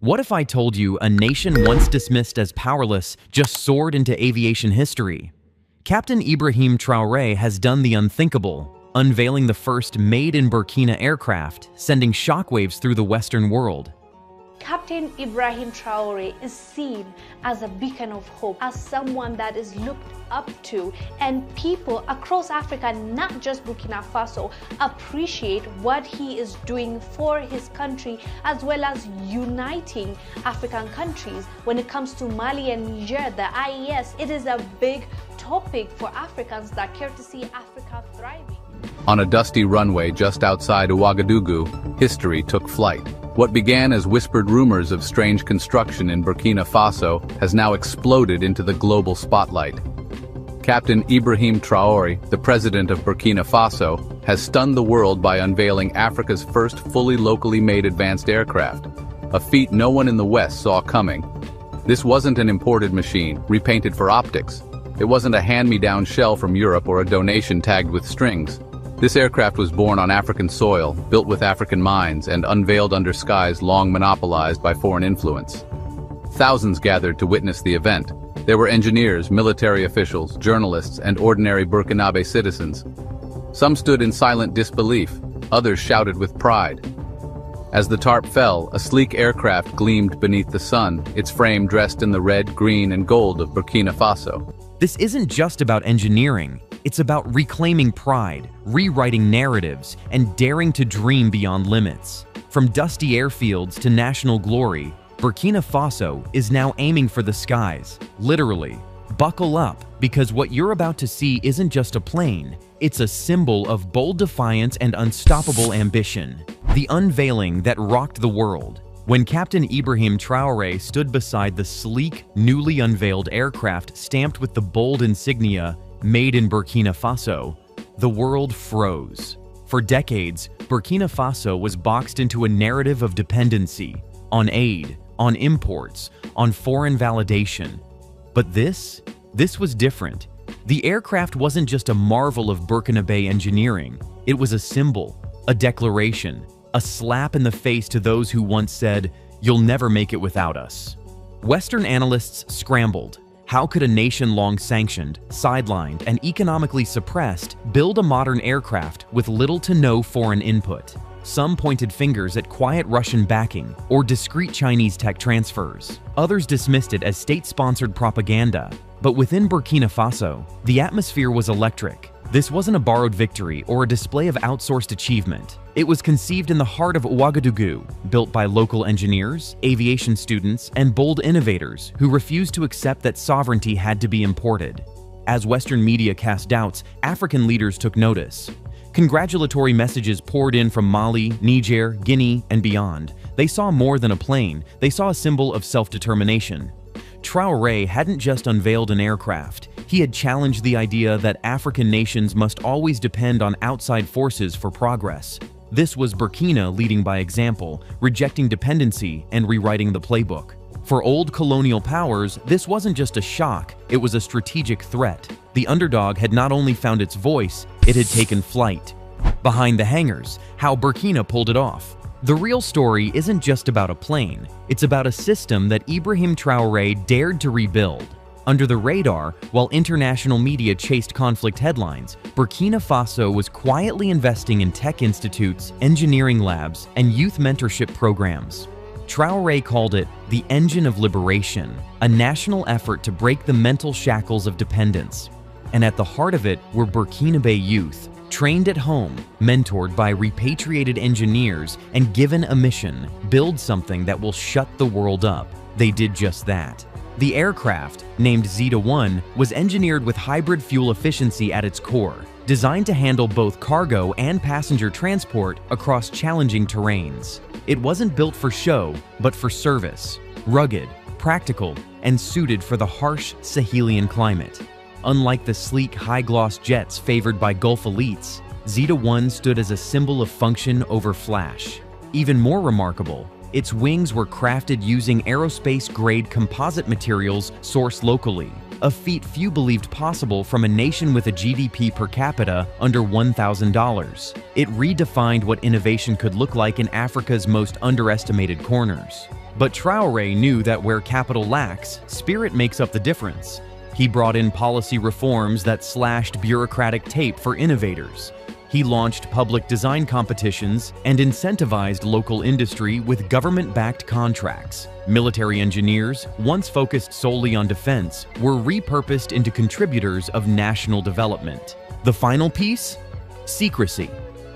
What if I told you a nation once dismissed as powerless just soared into aviation history? Captain Ibrahim Traoré has done the unthinkable, unveiling the first made-in-Burkina aircraft, sending shockwaves through the Western world. Captain Ibrahim Traoré is seen as a beacon of hope, as someone that is looked up to, and people across Africa, not just Burkina Faso, appreciate what he is doing for his country, as well as uniting African countries. When it comes to Mali and Niger, the IES, it is a big topic for Africans that care to see Africa thriving. On a dusty runway just outside Ouagadougou, history took flight. What began as whispered rumors of strange construction in Burkina Faso has now exploded into the global spotlight. Captain Ibrahim Traoré, the president of Burkina Faso, has stunned the world by unveiling Africa's first fully locally made advanced aircraft, a feat no one in the West saw coming. This wasn't an imported machine, repainted for optics. It wasn't a hand-me-down shell from Europe or a donation tagged with strings. This aircraft was born on African soil, built with African minds, and unveiled under skies long monopolized by foreign influence. Thousands gathered to witness the event. There were engineers, military officials, journalists, and ordinary Burkinabe citizens. Some stood in silent disbelief, others shouted with pride. As the tarp fell, a sleek aircraft gleamed beneath the sun, its frame dressed in the red, green, and gold of Burkina Faso. This isn't just about engineering. It's about reclaiming pride, rewriting narratives, and daring to dream beyond limits. From dusty airfields to national glory, Burkina Faso is now aiming for the skies, literally. Buckle up, because what you're about to see isn't just a plane, it's a symbol of bold defiance and unstoppable ambition. The unveiling that rocked the world. When Captain Ibrahim Traoré stood beside the sleek, newly unveiled aircraft stamped with the bold insignia, "Made in Burkina Faso," the world froze. For decades, Burkina Faso was boxed into a narrative of dependency, on aid, on imports, on foreign validation. But this was different. The aircraft wasn't just a marvel of Burkinabe engineering. It was a symbol, a declaration, a slap in the face to those who once said, "You'll never make it without us." Western analysts scrambled. How could a nation long sanctioned, sidelined, and economically suppressed build a modern aircraft with little to no foreign input? Some pointed fingers at quiet Russian backing or discreet Chinese tech transfers. Others dismissed it as state-sponsored propaganda. But within Burkina Faso, the atmosphere was electric. This wasn't a borrowed victory or a display of outsourced achievement. It was conceived in the heart of Ouagadougou, built by local engineers, aviation students, and bold innovators who refused to accept that sovereignty had to be imported. As Western media cast doubts, African leaders took notice. Congratulatory messages poured in from Mali, Niger, Guinea, and beyond. They saw more than a plane, they saw a symbol of self-determination. Traoré hadn't just unveiled an aircraft, he had challenged the idea that African nations must always depend on outside forces for progress. This was Burkina leading by example, rejecting dependency and rewriting the playbook. For old colonial powers, this wasn't just a shock, it was a strategic threat. The underdog had not only found its voice, it had taken flight. Behind the hangars, how Burkina pulled it off. The real story isn't just about a plane, it's about a system that Ibrahim Traoré dared to rebuild. Under the radar, while international media chased conflict headlines, Burkina Faso was quietly investing in tech institutes, engineering labs, and youth mentorship programs. Traoré called it the engine of liberation, a national effort to break the mental shackles of dependence. And at the heart of it were Burkinabe youth, trained at home, mentored by repatriated engineers, and given a mission: build something that will shut the world up. They did just that. The aircraft, named Zida One, was engineered with hybrid fuel efficiency at its core, designed to handle both cargo and passenger transport across challenging terrains. It wasn't built for show, but for service. Rugged, practical, and suited for the harsh Sahelian climate. Unlike the sleek, high-gloss jets favored by Gulf elites, Zida One stood as a symbol of function over flash. Even more remarkable, Its wings were crafted using aerospace-grade composite materials sourced locally, a feat few believed possible from a nation with a GDP per capita under $1,000. It redefined what innovation could look like in Africa's most underestimated corners. But Traoré knew that where capital lacks, spirit makes up the difference. He brought in policy reforms that slashed bureaucratic tape for innovators. He launched public design competitions and incentivized local industry with government-backed contracts. Military engineers, once focused solely on defense, were repurposed into contributors of national development. The final piece? Secrecy.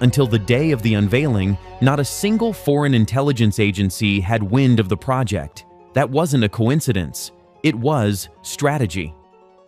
Until the day of the unveiling, not a single foreign intelligence agency had wind of the project. That wasn't a coincidence. It was strategy.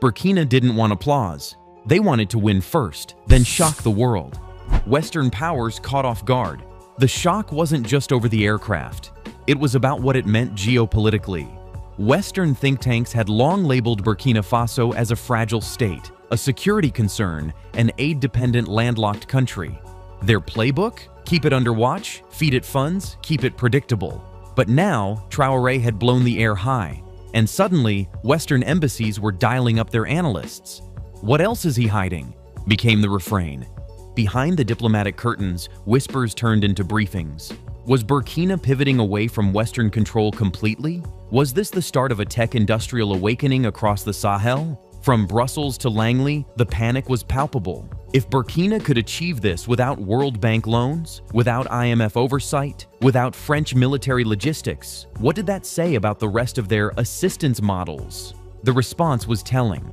Burkina didn't want applause. They wanted to win first, then shock the world. Western powers caught off guard. The shock wasn't just over the aircraft. It was about what it meant geopolitically. Western think tanks had long labeled Burkina Faso as a fragile state, a security concern, an aid-dependent landlocked country. Their playbook? Keep it under watch, feed it funds, keep it predictable. But now, Traoré had blown the air high, and suddenly, Western embassies were dialing up their analysts. "What else is he hiding?" became the refrain. Behind the diplomatic curtains, whispers turned into briefings. Was Burkina pivoting away from Western control completely? Was this the start of a tech-industrial awakening across the Sahel? From Brussels to Langley, the panic was palpable. If Burkina could achieve this without World Bank loans, without IMF oversight, without French military logistics, what did that say about the rest of their assistance models? The response was telling.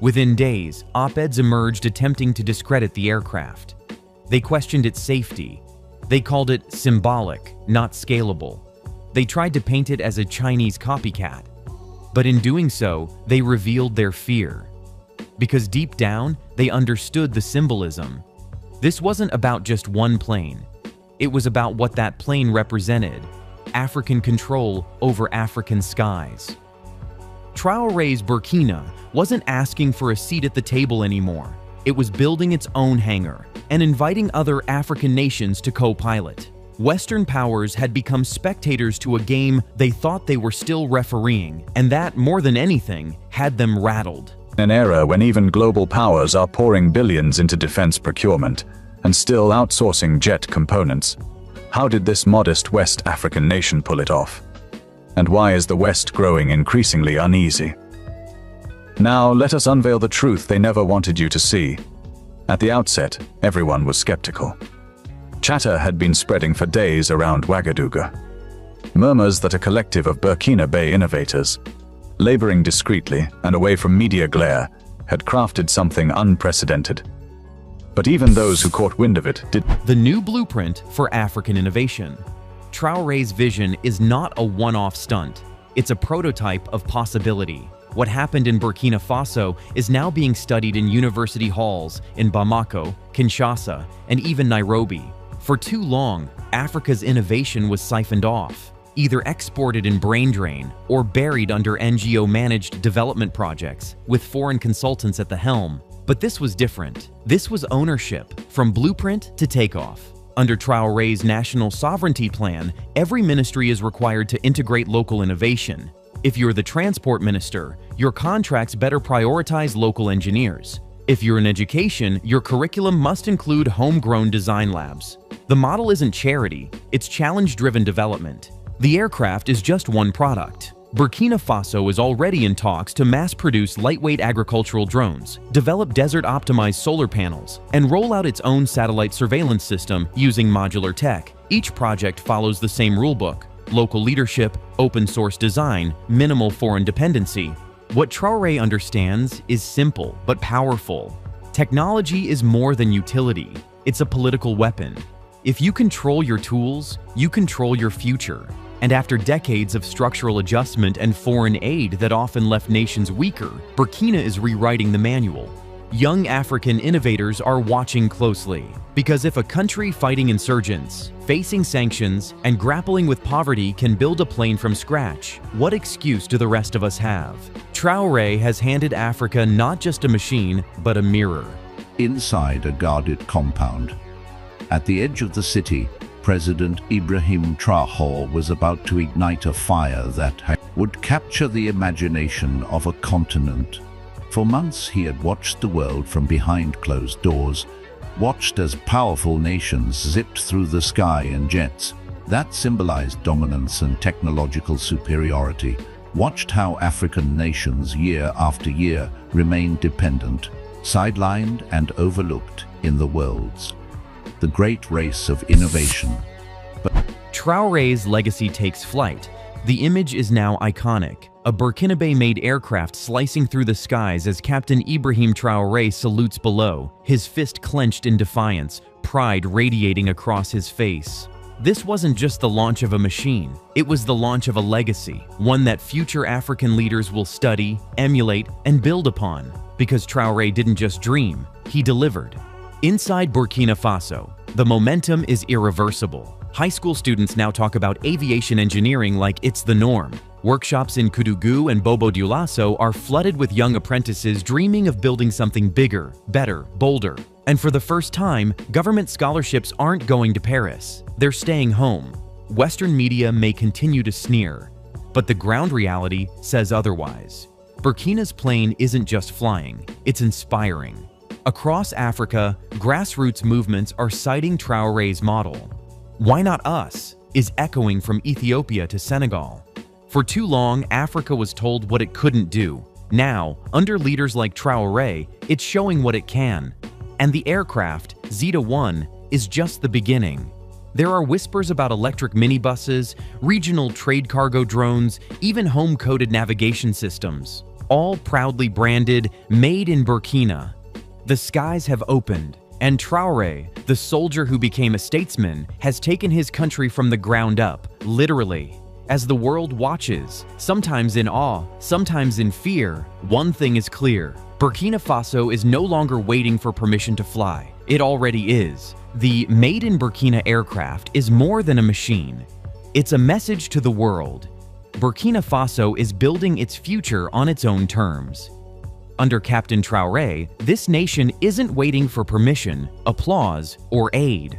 Within days, op-eds emerged attempting to discredit the aircraft. They questioned its safety. They called it symbolic, not scalable. They tried to paint it as a Chinese copycat. But in doing so, they revealed their fear. Because deep down, they understood the symbolism. This wasn't about just one plane. It was about what that plane represented: African control over African skies. Traoré's Burkina wasn't asking for a seat at the table anymore. It was building its own hangar and inviting other African nations to co-pilot. Western powers had become spectators to a game they thought they were still refereeing, and that, more than anything, had them rattled. An era when even global powers are pouring billions into defense procurement and still outsourcing jet components. How did this modest West African nation pull it off? And why is the West growing increasingly uneasy? Now, let us unveil the truth they never wanted you to see. At the outset, everyone was skeptical. Chatter had been spreading for days around Ouagadougou. Murmurs that a collective of Burkina Bay innovators, laboring discreetly and away from media glare, had crafted something unprecedented. But even those who caught wind of it did. The new blueprint for African innovation. Traoré's vision is not a one-off stunt. It's a prototype of possibility. What happened in Burkina Faso is now being studied in university halls in Bamako, Kinshasa, and even Nairobi. For too long, Africa's innovation was siphoned off, either exported in brain drain or buried under NGO-managed development projects with foreign consultants at the helm. But this was different. This was ownership, from blueprint to takeoff. Under Traoré's National Sovereignty Plan, every ministry is required to integrate local innovation. If you're the transport minister, your contracts better prioritize local engineers. If you're in education, your curriculum must include homegrown design labs. The model isn't charity, it's challenge-driven development. The aircraft is just one product. Burkina Faso is already in talks to mass-produce lightweight agricultural drones, develop desert-optimized solar panels, and roll out its own satellite surveillance system using modular tech. Each project follows the same rulebook: local leadership, open-source design, minimal foreign dependency. What Traoré understands is simple but powerful. Technology is more than utility. It's a political weapon. If you control your tools, you control your future. And after decades of structural adjustment and foreign aid that often left nations weaker, Burkina is rewriting the manual. Young African innovators are watching closely, because if a country fighting insurgents, facing sanctions, and grappling with poverty can build a plane from scratch, what excuse do the rest of us have? Traoré has handed Africa not just a machine, but a mirror. Inside a guarded compound, at the edge of the city, President Ibrahim Traoré was about to ignite a fire that would capture the imagination of a continent. For months he had watched the world from behind closed doors, watched as powerful nations zipped through the sky in jets that symbolized dominance and technological superiority, watched how African nations year after year remained dependent, sidelined and overlooked in the world's the great race of innovation. But Traoré's legacy takes flight. The image is now iconic. A Burkina-made aircraft slicing through the skies as Captain Ibrahim Traoré salutes below, his fist clenched in defiance, pride radiating across his face. This wasn't just the launch of a machine, it was the launch of a legacy, one that future African leaders will study, emulate, and build upon. Because Traoré didn't just dream, he delivered. Inside Burkina Faso, the momentum is irreversible. High school students now talk about aviation engineering like it's the norm. Workshops in Ouagadougou and Bobo-Dioulasso are flooded with young apprentices dreaming of building something bigger, better, bolder. And for the first time, government scholarships aren't going to Paris. They're staying home. Western media may continue to sneer, but the ground reality says otherwise. Burkina's plane isn't just flying, it's inspiring. Across Africa, grassroots movements are citing Traoré's model. "Why not us?" is echoing from Ethiopia to Senegal. For too long, Africa was told what it couldn't do. Now, under leaders like Traoré, it's showing what it can. And the aircraft, Zida One, is just the beginning. There are whispers about electric minibuses, regional trade cargo drones, even home-coded navigation systems, all proudly branded "Made in Burkina." The skies have opened, and Traoré, the soldier who became a statesman, has taken his country from the ground up, literally. As the world watches, sometimes in awe, sometimes in fear, one thing is clear: Burkina Faso is no longer waiting for permission to fly. It already is. The Made in Burkina aircraft is more than a machine. It's a message to the world. Burkina Faso is building its future on its own terms. Under Captain Traoré, this nation isn't waiting for permission, applause, or aid.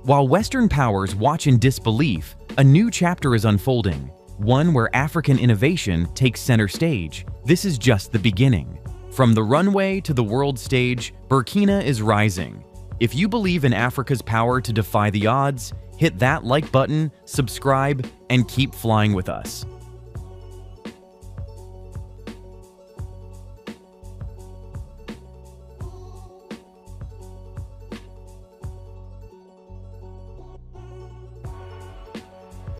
While Western powers watch in disbelief, a new chapter is unfolding, one where African innovation takes center stage. This is just the beginning. From the runway to the world stage, Burkina is rising. If you believe in Africa's power to defy the odds, hit that like button, subscribe, and keep flying with us.